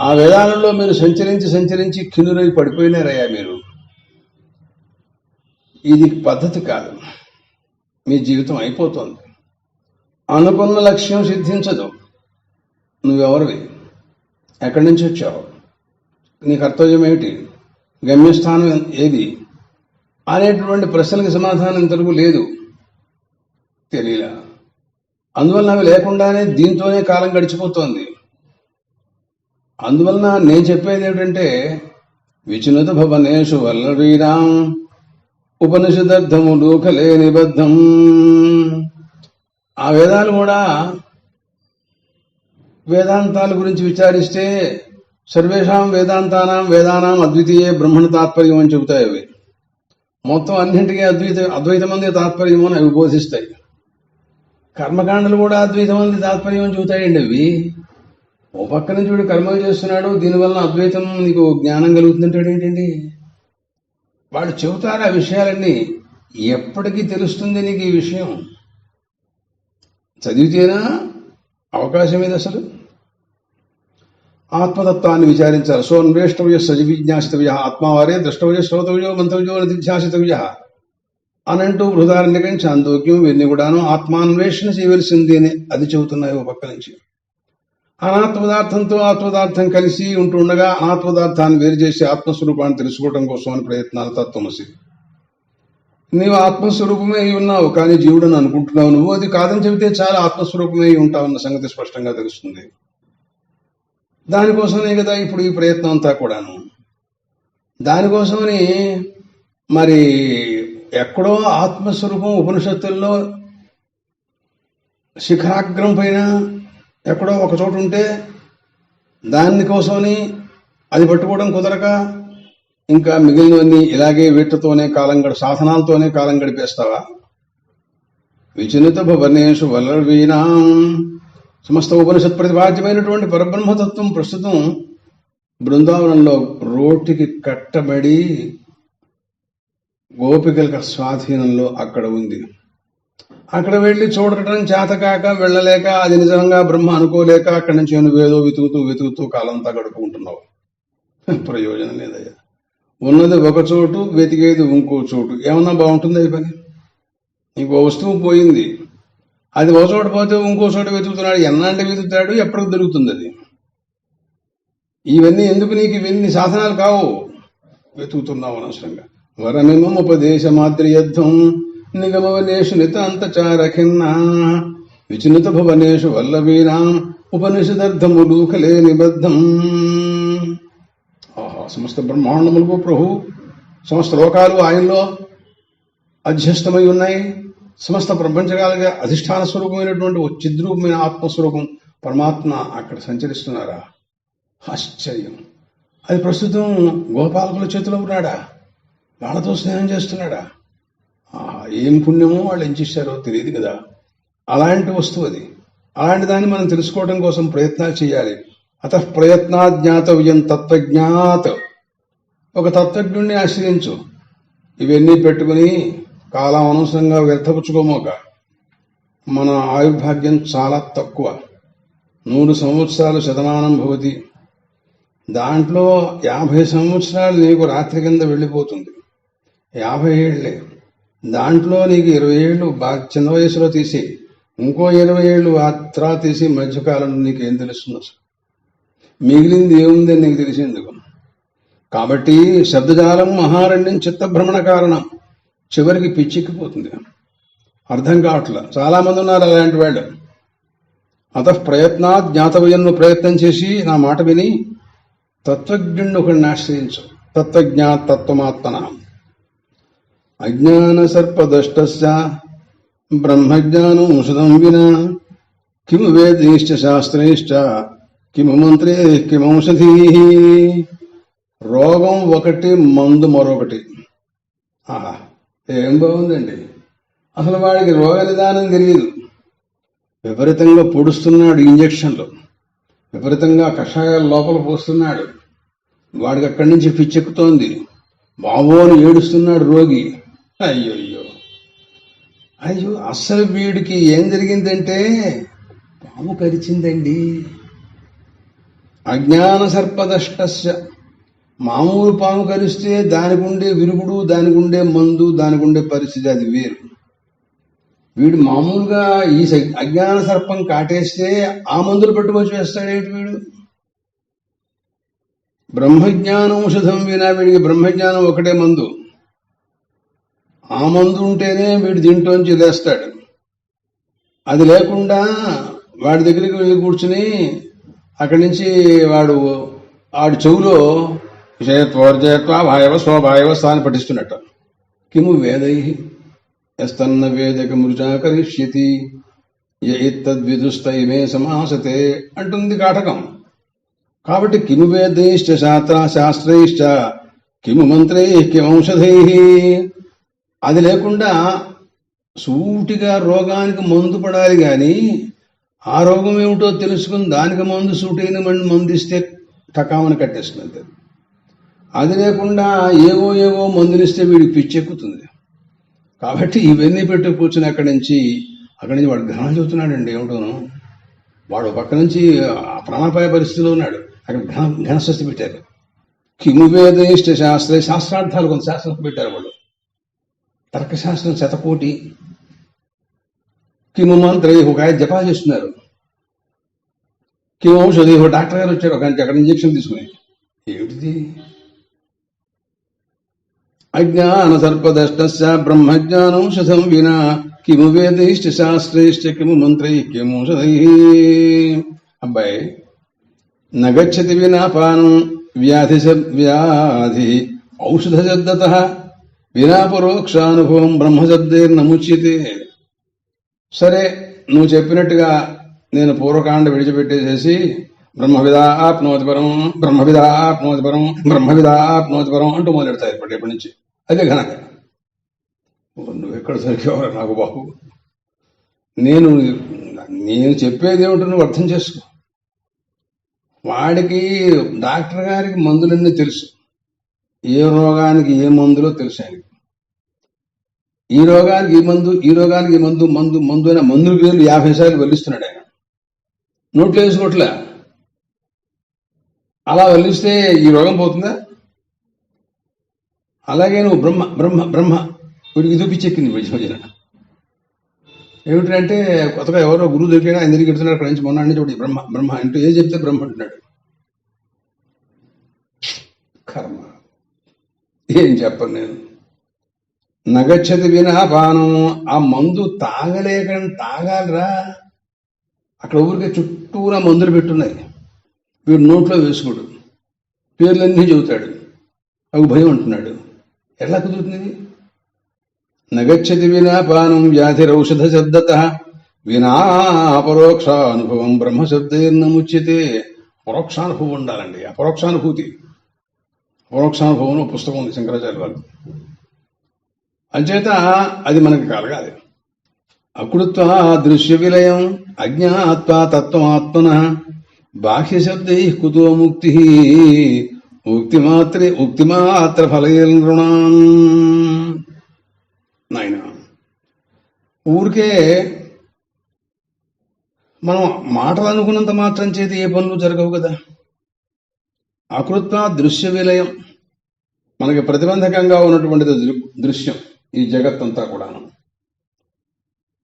ఆ వేదాలలో మీరు సంచరించి కిన్నురై పడిపోయినారయ్యా మీరు. ఇది పద్ధతి కాదు, మీ జీవితం అయిపోతుంది. అనుకున్న లక్ష్యం సిద్ధించదు. నువ్వెవరివి, ఎక్కడి నుంచి వచ్చావు, నీ కర్తవ్యం ఏమిటి, గమ్యస్థానం ఏది అనేటువంటి ప్రశ్నలకు సమాధానం ఇంతవరకు లేదు, తెలియలా. అందువలన అవి లేకుండానే దీంతోనే కాలం గడిచిపోతోంది. అందువలన నేను చెప్పేది ఏమిటంటే, విచినుత భవనేషు వల్లవీరాం ఉపనిషదర్థము ఖలే నిబద్ధం. ఆ వేదాలు కూడా వేదాంతాల గురించి విచారిస్తే సర్వేషాం వేదానాం అద్వితీయే బ్రహ్మణ తాత్పర్యం అని చెబుతాయి. అవి మొత్తం అన్నింటికీ అద్వైతమంది తాత్పర్యం అని అవి బోధిస్తాయి. కర్మకాండలు కూడా అద్వైతమంది తాత్పర్యం అని చెబుతాయండి. అవి ఓ పక్క నుంచి వీడు కర్మలు చేస్తున్నాడు, దీనివల్ల అద్వైతం నీకు జ్ఞానం కలుగుతుంటాడు ఏంటండి. వాళ్ళు చెబుతారు ఆ విషయాలన్నీ. ఎప్పటికీ తెలుస్తుంది నీకు ఈ విషయం? చదివితేనా అవకాశం ఏది అసలు? ఆత్మతత్వాన్ని విచారించాలి. సోన్వేష్టవ్య సజ విజ్ఞాసితవ్య ఆత్మవారే ద్రష్టవ్య శ్రోతవ్యో మంతవ్యో నిధ్యాసితవ్య. అనంటూ బృహదారణ్యకం చాందోగ్యం ఇవన్నీ కూడాను ఆత్మాన్వేషణ చేయవలసింది అని అది చెబుతున్నాయి ఓ పక్క నుంచి. అనాత్మపదార్థంతో ఆత్మపదార్థం కలిసి ఉంటుండగా అనాత్మపదార్థాన్ని వేరు చేసి ఆత్మస్వరూపాన్ని తెలుసుకోవడం కోసం అని ప్రయత్నాలు తత్వమసి. నీవు ఆత్మస్వరూపమే అయి ఉన్నావు, కానీ జీవుడని అనుకుంటున్నావు. నువ్వు అది కాదని చెబితే చాలా ఆత్మస్వరూపమే అయి ఉంటావన్న సంగతి స్పష్టంగా తెలుస్తుంది. దానికోసమే కదా ఇప్పుడు ఈ ప్రయత్నం అంతా కూడాను. దానికోసమని మరి ఎక్కడో ఆత్మస్వరూపం ఉపనిషత్తుల్లో శిఖరాగ్రం పైన ఎక్కడో ఒక చోటు ఉంటే దానికోసమని అది పట్టుకోవడం కుదరక ఇంకా మిగిలినవన్నీ ఇలాగే వీటితోనే సాధనాలతోనే కాలం గడిపేస్తావా? విచలిత భవనేషు వల్లవీనాం సమస్త ఉపనిషత్ ప్రతిపాద్యమైనటువంటి పరబ్రహ్మతత్వం ప్రస్తుతం బృందావనంలో రోటికి కట్టబడి గోపికల స్వాధీనంలో అక్కడ ఉంది. అక్కడ వెళ్లి చూడటం చేతకాక వెళ్ళలేక అది నిజంగా బ్రహ్మ అనుకోలేక అక్కడి నుంచి నువ్వేదో వెతుకుతూ కాలంతా గడుపుకుంటున్నావు. ప్రయోజనం లేదయ్యా. ఉన్నది ఒక చోటు, వెతికేది ఇంకో చోటు. ఏమన్నా బాగుంటుంది ఈ పని? ఇంకో వస్తువు పోయింది, అది ఒక చోట పోతే ఇంకో చోట వెతుకుతున్నాడు. ఎన్నాంటి వెతుకుతాడు, ఎప్పటికి దొరుకుతుంది అది? ఇవన్నీ ఎందుకు నీకు? ఇవన్నీ సాధనాలు కావు, వెతుకుతున్నావు అనవసరంగా. వరమిమోపదేశమాద్రియధ్వం నిగమవనేషు నితాంతచారఖిన్నా విచినుత భవనేషు వల్లవీనాం ఉపనిషదర్థములు ఖలే నిబద్ధం. సమస్త బ్రహ్మాండములకు ప్రభు, సమస్త లోకాలు ఆయనలో అధ్యస్థమై ఉన్నాయి. సమస్త ప్రపంచకాలుగా అధిష్టాన స్వరూపమైనటువంటి ఒక చిద్రూపమైన ఆత్మస్వరూపం పరమాత్మ అక్కడ సంచరిస్తున్నారా? ఆశ్చర్యం. అది ప్రస్తుతం గోపాలకుల చేతిలో ఉన్నాడా? వాళ్ళతో స్నేహం చేస్తున్నాడా? ఏం పుణ్యమో వాళ్ళు ఏం చేశారో తెలియదు కదా. అలాంటి వస్తువు అది. అలాంటి దాన్ని మనం తెలుసుకోవడం కోసం ప్రయత్నాలు చేయాలి. అత ప్రయత్నాత్ జ్ఞాతవ్యం తత్వజ్ఞాత్. ఒక తత్వజ్ఞుణ్ణి ఆశ్రయించు. ఇవన్నీ పెట్టుకుని కాలం అనవసరంగా వ్యర్థపుచ్చుకోమోక. మన ఆయుర్భాగ్యం చాలా తక్కువ. 100 సంవత్సరాలు శతమానం భవతి. దాంట్లో 50 సంవత్సరాలు నీకు రాత్రి కింద వెళ్ళిపోతుంది. 50 ఏళ్లే. దాంట్లో నీకు 20 ఏళ్ళు బాగా చిన్న వయసులో తీసి ఇంకో 20 ఏళ్ళు ఆ తర్వాత తీసి మధ్యకాలంలో నీకేం తెలుస్తుంది? అసలు మిగిలింది ఏముందని నీకు తెలిసేందుకు? కాబట్టి శబ్దజాలం మహారణ్యం చిత్తభ్రమణ కారణం. చివరికి పిచ్చెక్కిపోతుంది, అర్థం కావట్లా. చాలా మంది ఉన్నారు అలాంటి వాళ్ళు. అత ప్రయత్నాత్ జ్ఞాతవ్యంను ప్రయత్నం చేసి నా మాట విని తత్వజ్ఞుణ్ణి ఒకడిని ఆశ్రయించు. తత్వజ్ఞాత్ తత్వమాత్మన. అజ్ఞాన సర్పదష్టస్య బ్రహ్మజ్ఞానం ఔషధం వినా కిము వేదైశ్చ శాస్త్రైశ్చ కిము మంత్రే కిమౌషధీ. రోగం ఒకటి, మందు మరొకటి. ఏం బాగుందండి. అసలు వాడికి రోగ నిదానం తెలియదు. విపరీతంగా పొడుస్తున్నాడు ఇంజక్షన్లు, విపరీతంగా కషాయాలు లోపల పోస్తున్నాడు. వాడికి అక్కడి నుంచి పిచ్చెక్కుతోంది. బాబోని ఏడుస్తున్నాడు రోగి. అయ్యో అస్సలు వీడికి ఏం జరిగిందంటే పాము కరిచిందండి. అజ్ఞాన సర్పదష్టస్య. మామూలు పాము కరిస్తే దానికి ఉండే విరుగుడు, దానికి ఉండే మందు, దానికి ఉండే పరిస్థితి అది వేరు. వీడు మామూలుగా ఈ అజ్ఞాన సర్పం కాటేస్తే ఆ మందులు పట్టుకొచ్చి వేస్తాడేంటి వీడు? బ్రహ్మజ్ఞానం ఔషధం వినా. వీడికి బ్రహ్మజ్ఞానం ఒకటే మందు. ఆ మందు ఉంటేనే వీడు దీంట్లోంచి లేస్తాడు. అది లేకుండా వాడి దగ్గరికి వెళ్ళి కూర్చుని అక్కడి నుంచి వాడి చెవులో విషయత్వర్జయత్వ భాయవ స్వభాయవ స్థాన్ని పఠిస్తున్నట్టు. కిము వేదై ఎస్తన్న వేదక మృజాకరిష్యతి యద్విదుస్తైమే సమాసతే అంటుంది కాటకం. కాబట్టి కిము వేదైశ్చ శాస్త్రైశ్చ కిము మంత్రై కిమౌషధై. అది లేకుండా సూటిగా రోగానికి మందు పడాలి కానీ ఆ రోగం ఏమిటో తెలుసుకుని దానికి మందు సూటైన మందు ఇస్తే టకామని కట్టేస్తుంది. అది లేకుండా ఏవో మందులిస్తే వీడికి పిచ్చెక్కుతుంది. కాబట్టి ఇవన్నీ పెట్టి కూర్చుని అక్కడి నుంచి వాడు ఘనం చెబుతున్నాడండి. ఏమిటోను వాడు పక్క నుంచి ప్రాణాపాయ పరిస్థితిలో ఉన్నాడు. అక్కడ ఘనస్వస్తి పెట్టారు. కిము వేదైష్ట శాస్త్రార్థాలు కొంత శాస్త్రం పెట్టారు వాళ్ళు. తర్కశాస్త్రం శతకోటి, కిము మంత్రి ఒక ఆయన జపాలు చేస్తున్నారు, కిము ఔషధి ఒక డాక్టర్ గారు వచ్చారు, ఒక అక్కడ ఇంజక్షన్ తీసుకుని. ఏమిటిది? అజ్ఞాన సర్పదష్టస్య బ్రహ్మజ్ఞానౌషధం వినా కిము వేదైశ్చ శాస్త్రైశ్చ కిము మంత్రై కిమౌషధై. అబ్బాయి, నగచ్చతి వినా పానం వ్యాధి ఔషధ శబ్దతః వినా పరోక్షానుభవం బ్రహ్మశబ్దేర్నముచ్యతే. సరే, నువ్వు చెప్పినట్టుగా నేను పూర్వకాండ విడిచిపెట్టేసేసి బ్రహ్మవిదా ఆప్నోతి పరం, బ్రహ్మవిదా ఆప్నోతి పరం, బ్రహ్మవిదా ఆప్నోతి పరం అంటూ మొదలెడతాయి ఎప్పటి నుంచి. అదే ఘనక. నువ్వెక్కడ దొరికేవారు నాకు బాబు? నేను చెప్పేది ఏమిటో నువ్వు అర్థం చేసుకో. వాడికి డాక్టర్ గారికి మందులన్నీ తెలుసు, ఏ రోగానికి ఏ మందులో తెలుసు ఆయనకి. ఈ రోగానికి ఈ మందు, ఈ రోగానికి ఈ మందు, మందు మందు అనే మందుల పేర్లు 50 సార్లు వెల్లిస్తున్నాడు ఆయన. నోట్లో వేసుకోవట్లే. అలా వెల్లిస్తే ఈ రోగం పోతుందా? అలాగే నువ్వు బ్రహ్మ బ్రహ్మ బ్రహ్మ వీడికి చూపించెక్కింది మధ్యన. ఏమిటంటే కొత్తగా ఎవరో గురువు దొరికాడు, ఆయన తిరిగి ఎడుతున్నాడు అక్కడ నుంచి, మొన్న నుంచి బ్రహ్మ బ్రహ్మ అంటూ ఏం చెప్తే బ్రహ్మ అంటున్నాడు. కర్మ. ఏం చెప్పను నేను. నగచ్చతి వినా పానం. ఆ మందు తాగాలిరా. అక్కడ ఊరికే చుట్టూరా మందులు పెట్టున్నాయి, వీడు నోట్లో వేసుకోడు, పేర్లన్నీ చెబుతాడు, అవి భయం అంటున్నాడు. ఎలా కుదురుతుంది? నగచ్చతి వినా పానం వ్యాధిరౌషధ శబ్దతః వినా అపరోక్ష అనుభవం బ్రహ్మశబ్దేర్నముచ్యతే. పరోక్షానుభవం ఉండాలండి. అపరోక్షానుభూతి, పరోక్షానుభవం పుస్తకం ఉంది శంకరాచార్య వాళ్ళు. అంచేత అది మనకి కలగాలి. అకృత్వా దృశ్య విలయం అజ్ఞాత్వా తత్వమాత్మనః బాహ్య శబ్దై కుతో ముక్తి ఉక్తిమాత్ర ఫలైర్నృణాం. నాయన, ఊరికే మనం మాటలు అనుకున్నంత మాత్రం చేతి ఏ పనులు జరగవు కదా. అకృత్వా దృశ్య విలయం, మనకి ప్రతిబంధకంగా ఉన్నటువంటిది దృశ్యం, ఈ జగత్తంతా కూడాను.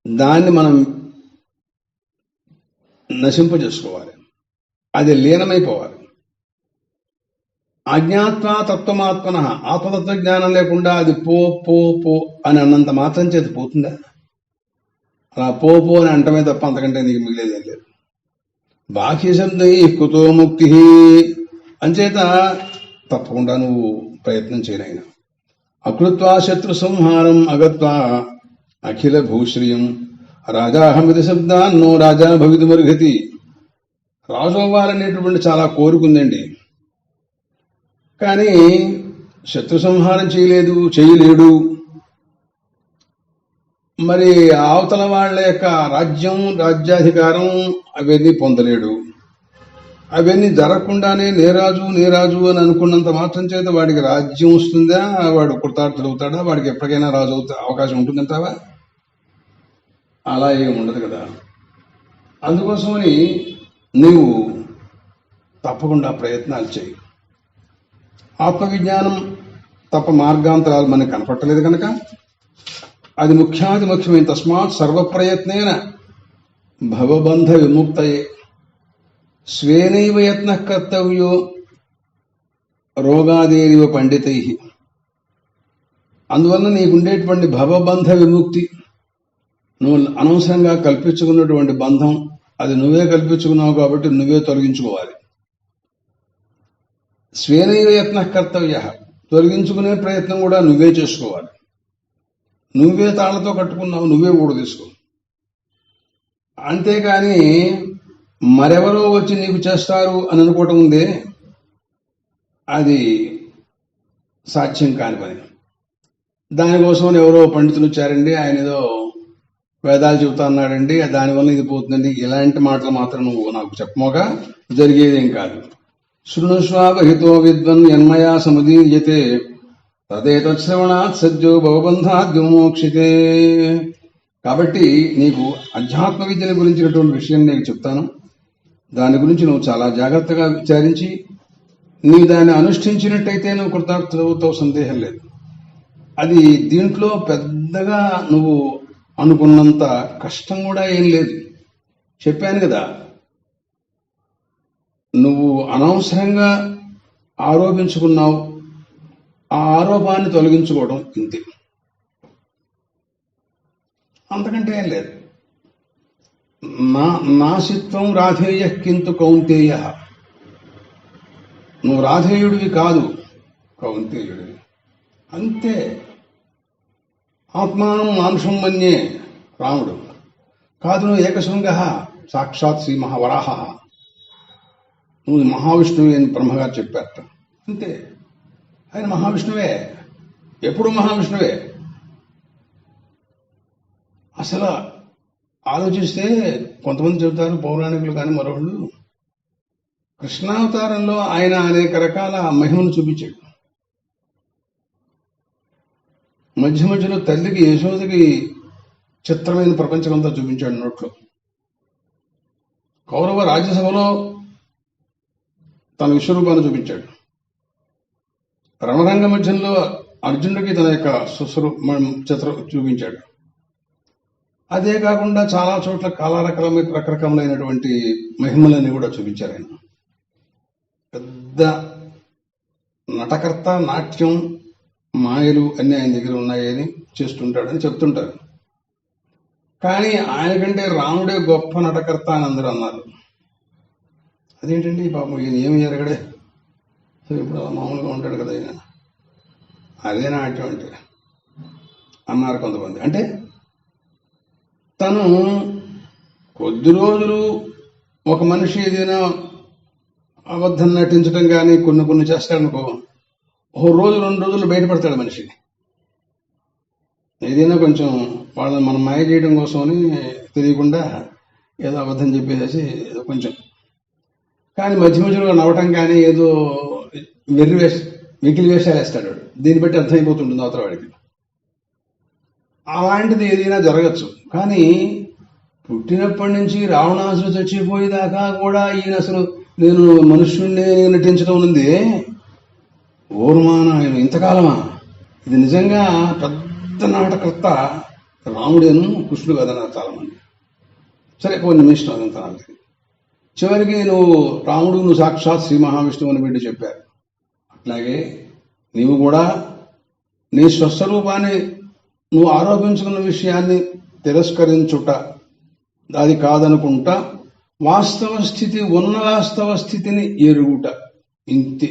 దాన్ని మనం నశింపజేసుకోవాలి, అది లీనమైపోవాలి. అజ్ఞాత్వ తత్వమాత్మన, ఆత్మతత్వ జ్ఞానం లేకుండా అది పో పో పో అని అన్నంత మాత్రం చేతి పోతుందా? అలా పో పో అని అంటమే తప్ప అంతకంటే నీకు మిగిలేదేం లేదు. బాహ్య శబ్దై కుతో ముక్తి. అంచేత తప్పకుండా నువ్వు ప్రయత్నం చేయనైనా. అకృత్వా శత్రు సంహారం అగత్వా అఖిల భూశ్రియం రాజాహమితి శబ్దాన్నో రాజా భవితుమర్హతి. రాజు అవ్వాలనేటువంటి చాలా కోరుకుందండి, కానీ శత్రు సంహారం చేయలేడు. మరి అవతల వాళ్ళ యొక్క రాజ్యాధికారం అవన్నీ పొందలేడు. అవన్నీ జరగకుండానే నేరాజు అని అనుకున్నంత మాత్రం చేత వాడికి రాజ్యం వస్తుందా? వాడు కృతార్థుడవుతాడా? వాడికి ఎప్పటికైనా రాజు అవకాశం ఉంటుందంటావా? అలా ఏమి ఉండదు కదా. అందుకోసమని నీవు తప్పకుండా ప్రయత్నాలు చేయి. ఆత్మవిజ్ఞానం తప్ప మార్గాంతరాలు మనకు కనపట్టలేదు కనుక అది ముఖ్యమైన. తస్మాత్ సర్వప్రయత్నేన భవబంధ విముక్తయే స్వేనైవ యత్నః కర్తవ్యో రోగాదేరివ పండితై. అందువల్ల నీకుండేటువంటి భవబంధ విముక్తి, నువ్వు అనవసరంగా కల్పించుకున్నటువంటి బంధం, అది నువ్వే కల్పించుకున్నావు కాబట్టి నువ్వే తొలగించుకోవాలి. స్వేనైవ యత్నః కర్తవ్య, తొలగించుకునే ప్రయత్నం కూడా నువ్వే చేసుకోవాలి. నువ్వే తాళ్లతో కట్టుకున్నావు, నువ్వే ఊడ తీసుకో. అంతేకాని మరెవరో వచ్చి నీకు చేస్తారు అని అనుకోవటం ఉందే, అది సాధ్యం కాని పని. దానికోసం ఎవరో పండితులు వచ్చారండి, ఆయన ఏదో వేదాలు చెబుతా అన్నాడండి, దానివల్ల ఇది పోతుందండి, ఇలాంటి మాటలు మాత్రం నువ్వు నాకు చెప్పమోగా జరిగేదేం కాదు. శృణుష్వావహితో విద్వన్ యన్మయా సముదీయతే తదేతశ్రవణాత్ సజ్జో భవబంధాద్ విమోక్షితే. కాబట్టి నీకు అధ్యాత్మ విద్యను గురించినటువంటి విషయం నేను చెప్తాను. దాని గురించి నువ్వు చాలా జాగ్రత్తగా విచారించి నీ దాన్ని అనుష్ఠించినట్టయితే నువ్వు కృతార్థులవుతావు, సందేహం లేదు. అది దీంట్లో పెద్దగా నువ్వు అనుకున్నంత కష్టం కూడా ఏం లేదు. చెప్పాను కదా, నువ్వు అనవసరంగా ఆరోపించుకున్నావు, ఆ ఆరోపాన్ని తొలగించుకోవడం ఇంతే, అంతకంటే ఏం లేదు. నాసిత్వం రాధేయ కింతు కౌంతేయ, నువ్వు రాధేయుడివి కాదు, కౌంతేయుడివి అంతే. ఆత్మానం మానుషం మన్యే రాముడు కాదు, నువ్వు ఏకశృంగ సాక్షాత్ శ్రీ మహావరాహ, నువ్వు మహావిష్ణువు అని బ్రహ్మగారు చెప్పారట. అంతే, ఆయన మహావిష్ణువే, ఎప్పుడు మహావిష్ణువే. అసలు ఆలోచిస్తే కొంతమంది చెబుతారు పౌరాణికులు కానీ మరొకళ్ళు, కృష్ణావతారంలో ఆయన అనేక రకాల మహిమను చూపించాడు. మధ్య మధ్యలో తల్లికి యశోదకి చిత్రమైన ప్రపంచమంతా చూపించాడు నోట్లో. కౌరవ రాజ్యసభలో తన విశ్వరూపాన్ని చూపించాడు. రణరంగ మధ్యంలో అర్జునుడికి తన యొక్క చిత్రం చూపించాడు. అదే కాకుండా చాలా చోట్ల రకరకములైనటువంటి మహిమలని కూడా చూపించారు ఆయన. పెద్ద నటకర్త, నాట్యం, మాయలు అన్నీ ఆయన దగ్గర ఉన్నాయని చేస్తుంటాడని చెప్తుంటారు. కానీ ఆయనకంటే రాముడే గొప్ప నటకర్త అని అందరూ అన్నారు. అదేంటండి పాపం ఈయన ఏమి జరగడే, ఇప్పుడు మామూలుగా ఉంటాడు కదా ఈయన, అదే నాట్యం అంటే అన్నారు కొంతమంది. అంటే తను కొద్ది రోజులు ఒక మనిషి ఏదైనా అబద్ధం నటించడం కానీ కొన్ని చేస్తాడనుకో, ఓ రోజు 2 రోజులు బయటపడతాడు మనిషి. ఏదైనా కొంచెం వాళ్ళని మనం మాయ చేయడం కోసమని తెలియకుండా ఏదో అబద్ధం చెప్పేసేసి ఏదో కొంచెం, కానీ మధ్య మధ్యలో నవ్వటం కానీ ఏదో మిగిలి వేషాలు వేస్తాడు. దీన్ని బట్టి అర్థమైపోతుంటుంది అవతల వాడికి. అలాంటిది ఏదైనా జరగచ్చు. కానీ పుట్టినప్పటి నుంచి రావణాసుడు చచ్చిపోయేదాకా కూడా ఈయన అసలు నేను మనుష్యుణ్ణి నటించడం ఉంది. ఓర్మానాయన ఇంతకాలమా? ఇది నిజంగా పెద్ద నాటకర్త రాముడేను, కృష్ణుడు కదన్నారు చాలా మంది. సరే, కొన్ని నిమిషం అదంతా నాకు. చివరికి నువ్వు సాక్షాత్ శ్రీ మహావిష్ణువు అని బిడ్డ చెప్పారు. అట్లాగే నీవు కూడా నీ స్వస్వరూపాన్ని నువ్వు ఆరోపించుకున్న విషయాన్ని తిరస్కరించుట, అది కాదనుకుంటా వాస్తవ స్థితి ఉన్న వాస్తవ స్థితిని ఎరుగుట, ఇంతే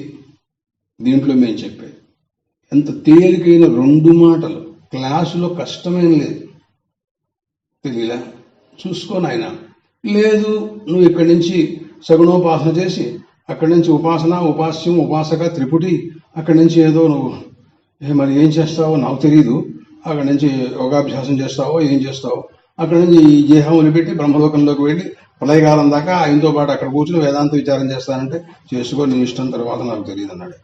దీంట్లో మేము చెప్పేది. ఎంత తేలికైన 2 మాటలు, క్లాసులో కష్టమేం లేదు. తెలియలా చూసుకోను ఆయన. లేదు, నువ్వు ఇక్కడి నుంచి సగుణోపాసన చేసి, అక్కడి నుంచి ఉపాసన, ఉపాస్యం, ఉపాసక, త్రిపుటి, అక్కడి నుంచి ఏదో నువ్వు మరి ఏం చేస్తావో నాకు తెలియదు, అక్కడి నుంచి యోగాభ్యాసం చేస్తావో ఏం చేస్తావో, అక్కడి నుంచి ఈ దేహం వదిలిపెట్టి బ్రహ్మలోకంలోకి వెళ్ళి ప్రళయకాలం దాకా ఆయనతో పాటు అక్కడ కూర్చుని వేదాంత విచారం చేస్తానంటే చేసుకో, నీ ఇష్టం, తర్వాత నాకు తెలియదు అన్నాడు.